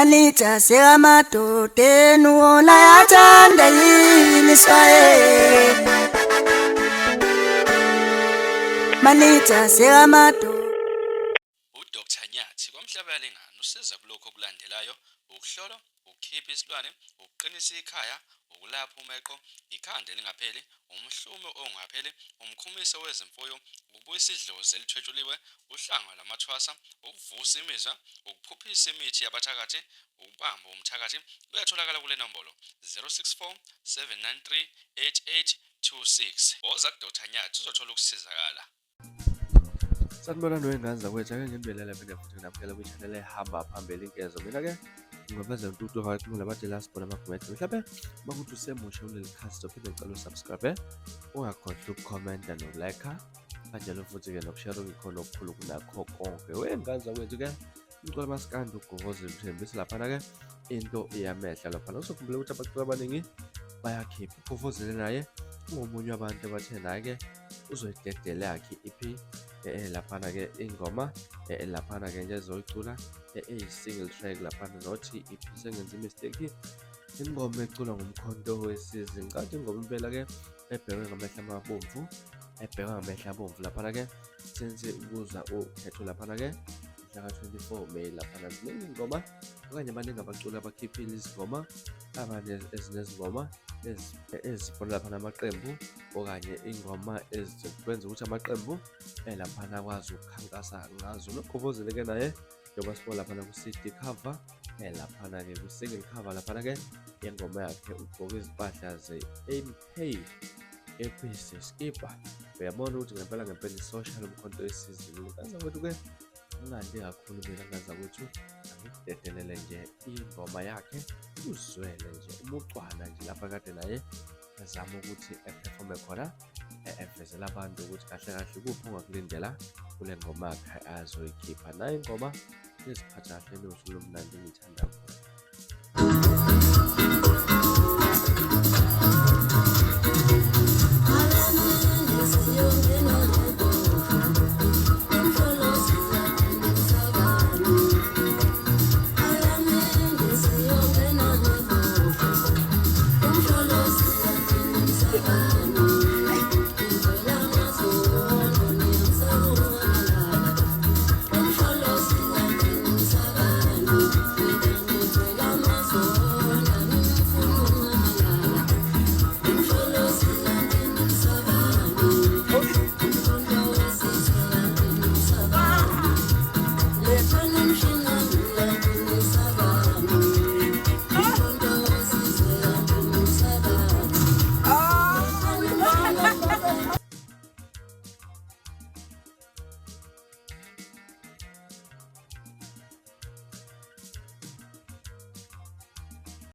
Malita sekamadoda enuwola yathanda yini swaye. Malita sekamadoda. UDr Nyathi kwaMhlabelengane usiza kulokho okulandelayo: ukuhlola, ukukhipha isilwane, ukuqinisa ikhaya, ukulapha umeqo, ikhanda elingapheli, umhlume ongapheli, umkhumiso wezimfuyo, ukubuyisa idlozi elithwetshuliwe, uhlanga lamathwasa, ukuvusa imizwa, ukuphuphisa imithi yabathakathi, ukubamba umthakathi. Uyatholakala kule nombolo 064 793 8826. Woza kuDr Nyathi uzothola ukusizakala. Sanibonani wengane zakwethu, ake nginibelele phinde futhi nginamukela kwi-channel ehamba phambili inkezo. Mina-ke ngingobeza Ntutu kumele abade la sibona amagumede. Mhlawumbe uma kuthi usemusha kuleli khasi uzophinde ngicela usubscribe, ungakhohlwa ukukhomenta nokulike, kanjalo futhi-ke nokushare okukhona okukhulu kunakho konke. Wengane zakwethu-ke ngicela masikande ugovoze mthembisi laphana-ke into iyamehla laphana. Uzokhumbula ukuthi abaculi abaningi bayakhipha ugovozele naye ungomunye wabantu abathe naye-ke uzoyidedela yakhe i-EP laphana-ke ingoma laphana-ke nje ezoyicula eyi-single track laphana nothi sengenza imisteki. Ingoma eculwa ngumkhonto wesizini, kanti ingoma impela-ke ebhekwe ngamehla amabomvu, ebhekwe ngamehla abomvu laphana-ke senze ukuza ukhetho laphana-ke mhla ka-24 May laphana. Ziningi ingoma okanye abaningi abaculi abakhiphile izingoma, abanye ezinezingoma ezifuna laphana amaqembu okanye ingoma ezikwenza ukuthi amaqembu laphana akwazi ukukhankasa ngazo. Nogovozele-ke naye njengoba sibona laphana ku-CD cover laphana-ke kwi-single cover laphana-ke ingoma yakhe ugqoke izimpahla ze-MK eskipper. Uyabona ukuthi ngempela i-social umkhonto wesizini. Kanza kwethu-ke ngingande kakhulu mina ngaza kwethu angikudedelele nje ingoma yakhe uzwele nje umucwana nje lapha kade naye ezama ukuthi eperforme khona evezela abantu ukuthi kahle kahle kuphi ongakulindela kule ngoma yakhe azoyikhipha. Nayo ingoma iziphatha kahle, inosulu omnandi engiyithanda kakhulu.